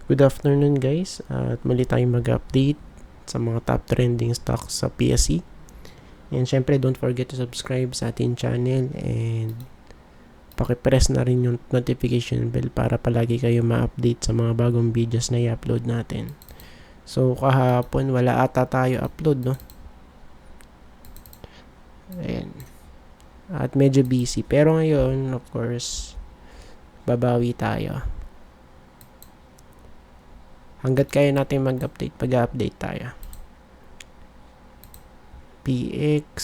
Good afternoon guys, at muli tayong mag-update sa mga top trending stocks sa PSE. And syempre don't forget to subscribe sa ating channel and pakipress na rin yung notification bell para palagi kayo ma-update sa mga bagong videos na i-upload natin. So kahapon wala ata tayo upload, no? Ayan. At medyo busy, pero ngayon of course babawi tayo. Hanggat kaya natin mag-update, pag-update tayo. PX,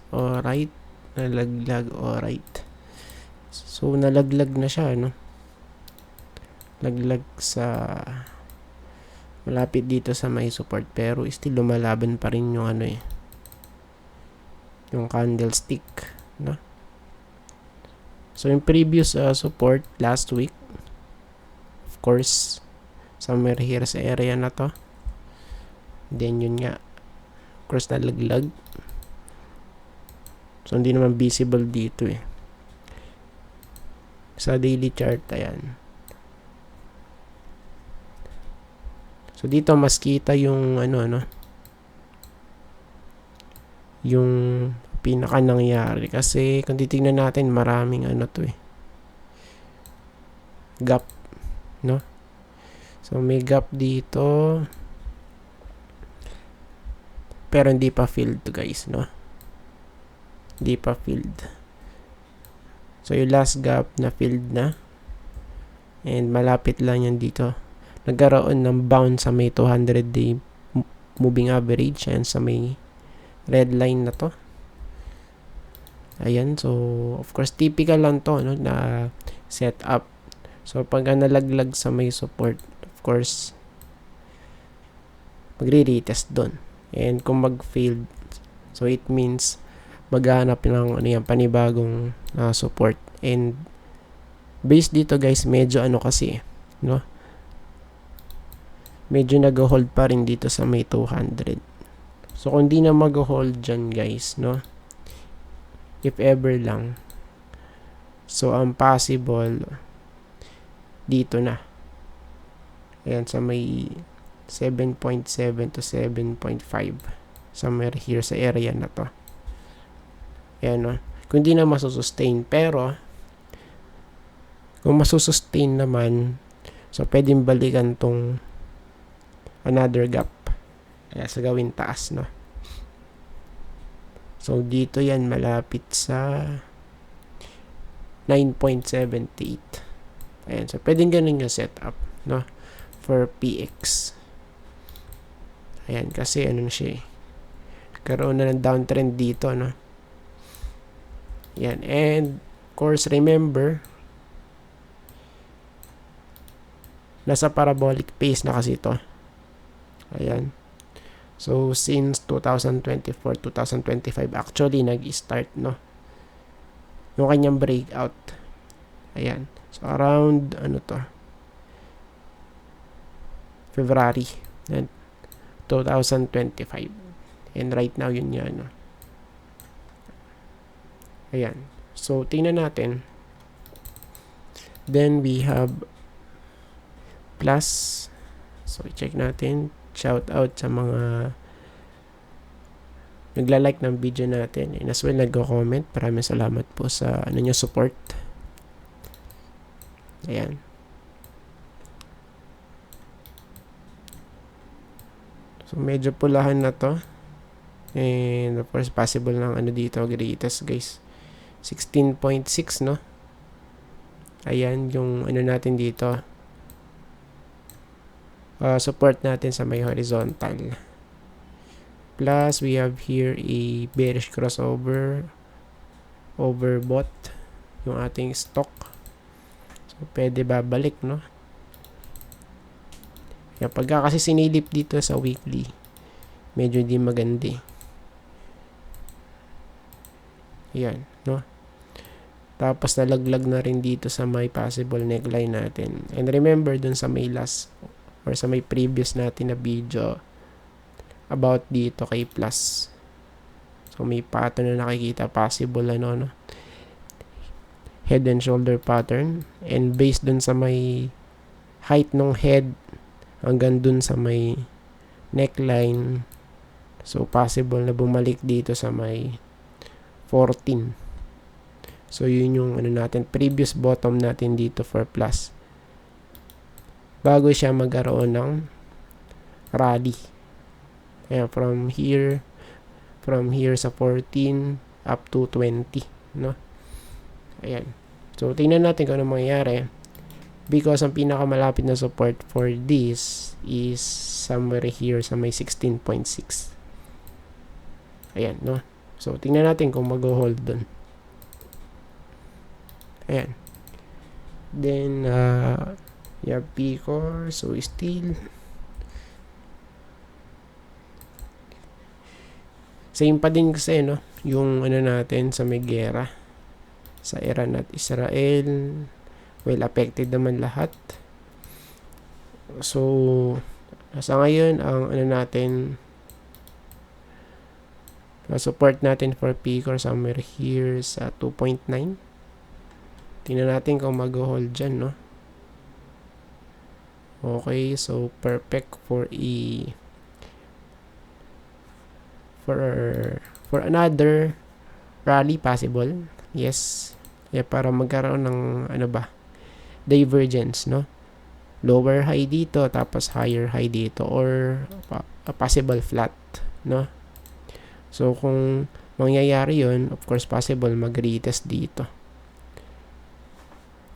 alright. Nalaglag, alright. So, nalaglag na siya, no? Laglag sa malapit dito sa may support, pero still lumalaban pa rin yung ano eh. Yung candlestick, no? So, yung previous support last week, of course, somewhere here sa area na to. Then, yun nga. Of course, nalaglag. So, hindi naman visible dito eh. Sa daily chart, ayan. So, dito mas kita yung ano, yung pinaka nangyari. Kasi, kung titignan natin, maraming ano to eh. Gap, no? So, may gap dito. Pero hindi pa filled to guys, no? Hindi pa filled. So, yung last gap na filled na. And malapit lang yan dito. Nagkaroon ng bounce sa may 200-day moving average. And sa may red line na to. Ayan. So, of course, typical lang to, no? Na setup. So, pag nalaglag sa may support, of course, magre-retest doon. And kung mag-failed, so it means maghanap ng panibagong support. And based dito guys, medyo kasi, no? Medyo nag-hold pa rin dito sa may 200. So kung di na mag-hold dyan guys, no? If ever lang. So ang possible dito na. Ayan, sa may 7.7 to 7.5. Somewhere here sa area na to. Ayan, no? Kung di na masusustain. Pero, kung masusustain naman, so pwedeng balikan tong another gap. Kaya sa gawin taas, no? So, dito yan malapit sa 9.78. Ayan, so pwedeng ganun yung setup, no? For PX. Ayan, kasi ano na siya eh. Karoon na ng downtrend dito, no? Ayan, and of course, remember, nasa parabolic pace na kasi ito. Ayan. So, since 2024, 2025, actually, nag-start, no? Yung kanyang breakout. Ayan. So, around, February 2025. And right now, yun nga, no? Ayan. So, tingnan natin. Then, we have plus. So, check natin. Shout out sa mga nagla-like ng video natin. And as well, nagko-comment. Maraming salamat po sa nyo support. Ayan. So, medyo pulahan na to. And, of course, possible lang dito, greatest, guys. 16.6, no? Ayan, yung natin dito. Support natin sa may horizontal. Plus, we have here a bearish crossover. Overbought yung ating stock. So, pwede babalik, no? Kaya pagka kasi sinilip dito sa weekly, medyo hindi maganda. Ayan, no? Tapos nalaglag na rin dito sa may possible neckline natin. And remember dun sa may last or sa may previous natin na video about dito kay plus. So may pattern na nakikita, possible no? Head and shoulder pattern. And based dun sa may height ng head hanggang dun sa may neckline. So, possible na bumalik dito sa may 14. So, yun yung natin, previous bottom natin dito for plus. Bago siya magkaroon ng rally. Ayan, from here sa 14 up to 20, no? Ayan. So, tingnan natin kung ano mangyayari. Because ang pinakamalapit na support for this is somewhere here sa may 16.6. Ayan, no? So, tingnan natin kung mag-hold dun. Ayan. Then, you have Picor. So, still same pa din kasi, no? Yung natin sa may gera sa Iran at Israel. Well, affected naman lahat. So, sa ngayon, ang natin, support natin for Picor somewhere here sa 2.9. Tingnan natin kung mag-hold dyan, no? Okay, so perfect for for another rally possible. Yes. Yeah, para magkaroon ng divergence, no? Lower high dito tapos higher high dito, or a possible flat, no? So kung mangyayari yun, of course possible mag-retest dito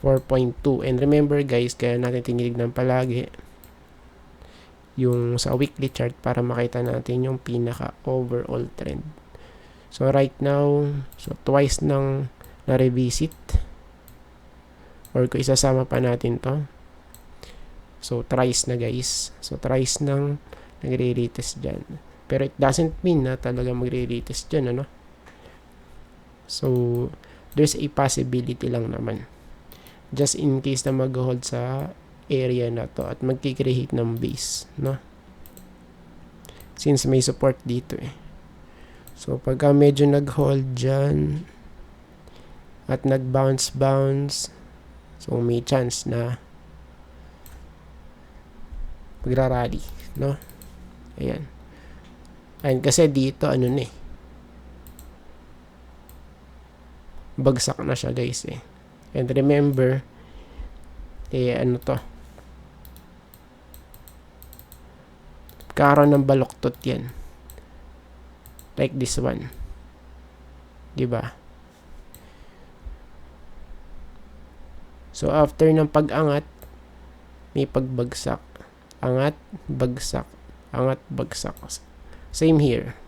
4.2. And remember guys, kaya natin tinitignan palagi yung sa weekly chart para makita natin yung pinaka overall trend. So right now, so twice nang na-revisit, or kung isasama pa natin to, so thrice na guys. So thrice nang nagre-retest dyan. Pero it doesn't mean na talaga magre-retest dyan, ano? So there's a possibility lang naman, just in case na mag-hold sa area na to at magkikreate ng base, no? Since may support dito eh. So pagka medyo nag-hold dyan at nag-bounce, so may chance na magra-rally, no? Ayan. Ayan, kasi dito bagsak na siya guys eh. And remember, karon ng baloktot yan. Like this one. Diba? So, after ng pag-angat, may pagbagsak. Angat, bagsak. Angat, bagsak. Same here.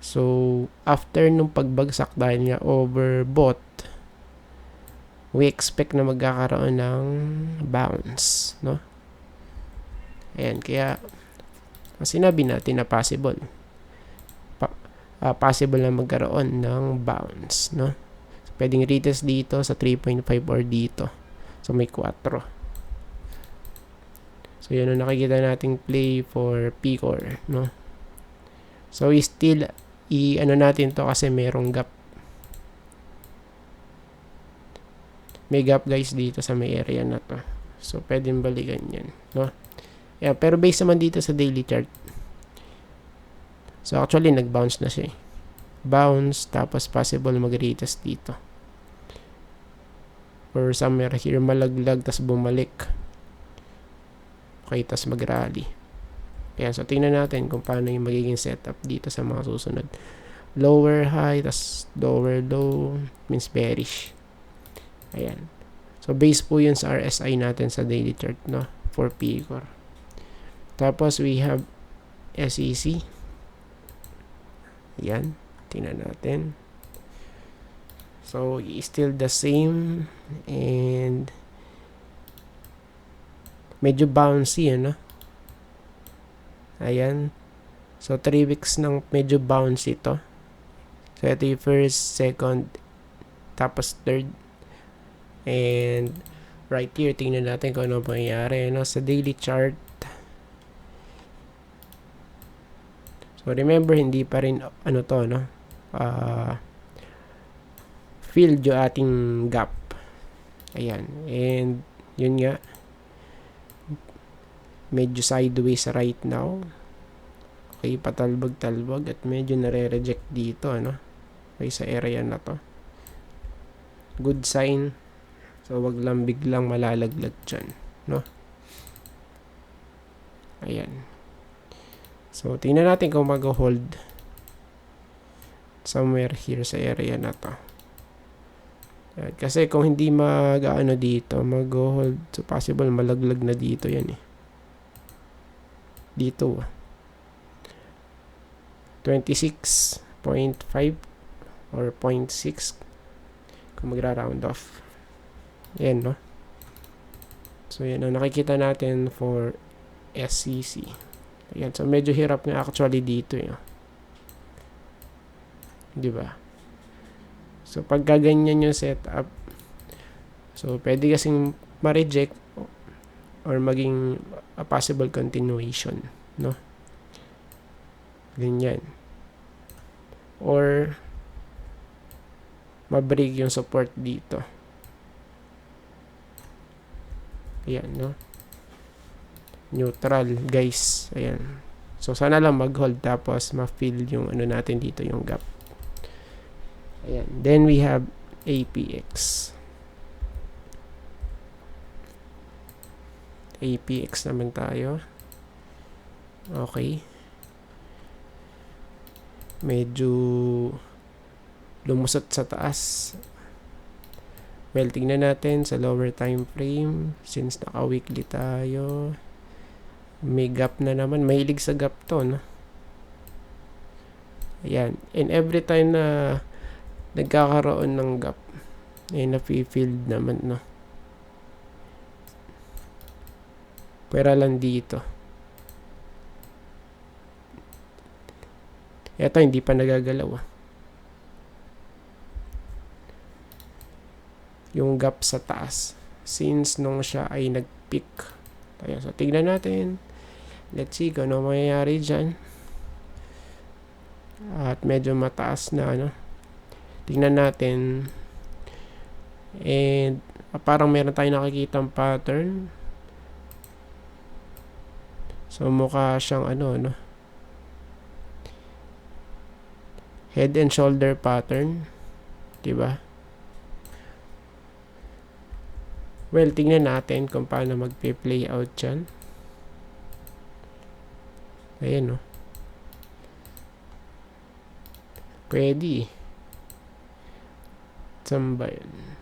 So, after nung pagbagsak dahil nga overbought, we expect na magkakaroon ng bounce, no? Ayan, kaya sinabi natin na possible. Possible na magkaroon ng bounce, no? So, pwedeng retest dito sa 3.5 or dito. So, may 4. So, yun ang nakikita nating play for Picor, no? So, still, natin to kasi merong gap. May gap guys dito sa may area na to. So, pwedeng balikan yan, no? Yeah, pero based naman dito sa daily chart. So, actually, nag-bounce na siya. Bounce, tapos possible mag-retest dito. Or somewhere here, malaglag, tapos bumalik. Okay, tapos mag-rally. Ayan, so tingnan natin kung paano yung magiging setup dito sa mga susunod. Lower high, tapos lower low, means bearish. Ayan. So, base po yun sa RSI natin sa daily chart, no? For Picor. Tapos, we have SEC. Ayan. Tingnan natin. So, still the same. And medyo bouncy, ano? Ayan. So, 3 weeks ng medyo bouncy ito. So, ito yung first, second, tapos third. And right here, tingnan natin kung ano mangyayari, no? Sa daily chart. So, remember, hindi pa rin, no? Filled yung ating gap. Ayan. And, yun nga. medyo sideways right now. Okay, patalbog-talbog at medyo nare-reject dito, ano? Okay, sa area na to. Good sign. So, wag lang biglang malalaglag dyan, no? Ayan. So, tingnan natin kung mag-hold somewhere here sa area na to. Ayan. Kasi kung hindi mag-ano dito, mag-hold, so possible malaglag na dito yan eh. Dito. 26.5 or 0.6 kung magra-round off. Ayan, no? So, yan ang nakikita natin for SCC. Ayan. So, medyo hirap nga actually dito, eh. Diba? So, pagka ganyan yung setup, so, pwede kasing ma-reject or maging a possible continuation, no? Ganyan. Or, ma-break yung support dito. Ayan, no? Neutral, guys. Ayan. So, sana lang mag-hold tapos ma-fill yung ano natin dito, yung gap. Ayan. Then, we have APX. APX naman tayo. Okay. Medyo lumusot sa taas. Well, tingnan natin sa lower time frame. Since naka-weekly tayo. May gap na naman. Mahilig sa gap to, no? Ayan. And every time na nagkakaroon ng gap, ay napi-filled naman, no? Pwera lang dito. Ito, hindi pa nagagalaw, ah. Yung gap sa taas since nung siya ay nag-peak. Ayan, so tignan natin. Let's see kung ano mangyayari dyan. At medyo mataas na, ano. Tignan natin. And parang meron tayong nakikitang pattern. So mukha siyang ano, no, head and shoulder pattern, diba? Well, tingnan natin kung paano magpe-play out dyan. Ayan, no. Pwede. Saan ba yun?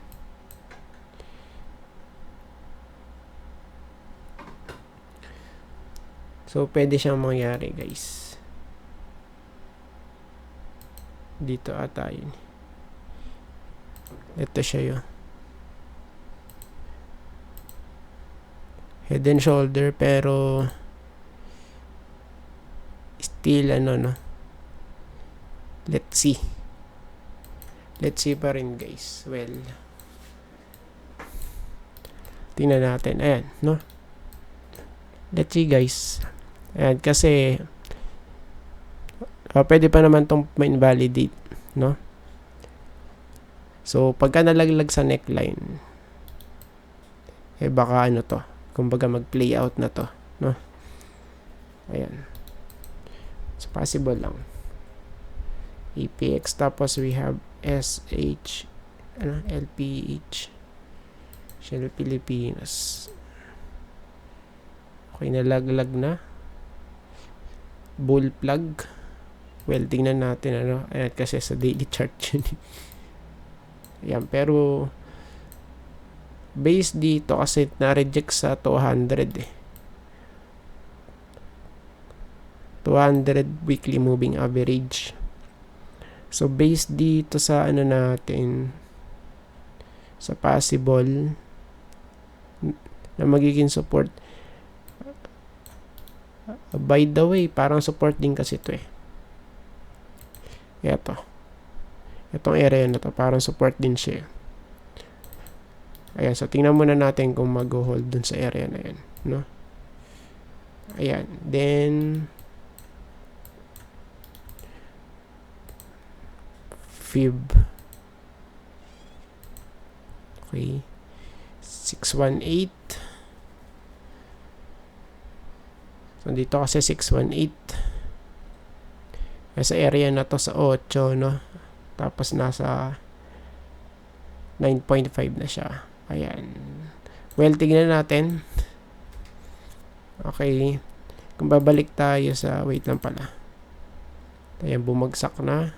So, pwede siyang mangyari, guys. Dito ata yun. Ito siya yun. Head and shoulder, pero still, ano, no? Let's see. Let's see pa rin, guys. Well, tingnan natin. Ayan, no? Let's see, guys. Ayan, kasi pwede pa naman itong ma-invalidate, no? So, pagka nalaglag sa neckline, eh baka ano to, kumbaga mag-play out na to, no? Ayan. So, possible lang. APX, tapos we have SH, ano, LPH, Shell Pilipinas. Okay, nalaglag na. Bull plug. Well, tingnan natin, ano. Ayan, kasi sa daily chart yun. Ayan, pero base dito kasi na-reject sa 200 eh. 200 weekly moving average. So, based dito sa ano natin, sa possible na magiging support. By the way, parang support din kasi ito eh. Ito. Itong area na to, parang support din siya. Ayan, so tingnan muna natin kung mag-hold dun sa area na yan, no? Ayan, then fib. Okay. 618. So, dito kasi 618. Sa area na to sa 8, no? Tapos nasa 9.5 na siya. Ayan. Well, tignan natin. Okay. Kung babalik tayo sa, wait lang pala. Ayan, bumagsak na.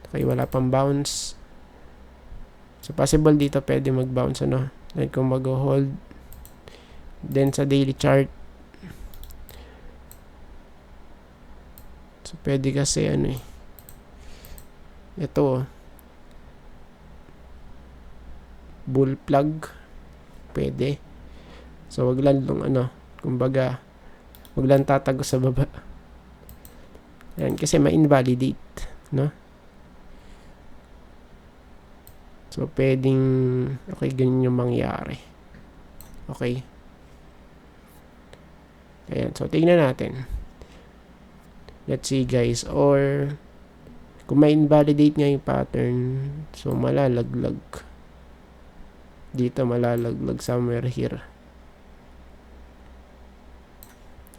Okay, wala pang bounce. So, possible dito pwede mag-bounce, ano? Then, kung mag-hold. Then, sa daily chart. So, pwede kasi, ano eh. Ito, bull plug. Pwede. So, wag lang nung, ano, kumbaga, wag lang tatago sa baba. Ayan, kasi ma-invalidate, no? So, pwedeng, okay, ganyan yung mangyari. Okay. Ayan, so, tingnan natin. Let's see, guys. Or, kung ma-invalidate nga yung pattern, so, malalaglag. Dito, malalaglag somewhere here.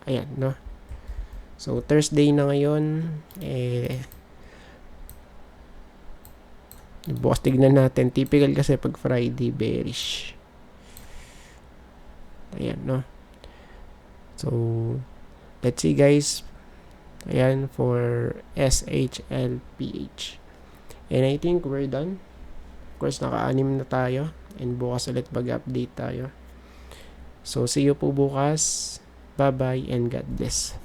Ayan, no? So, Thursday na ngayon. Bukas tignan natin. Typical kasi pag Friday, bearish. Ayan, no? So, let's see, guys. Ayan, for SHLPH. And I think we're done. Of course, naka-anim na tayo. And bukas ulit mag-update tayo. So, see you po bukas. Bye-bye and God bless.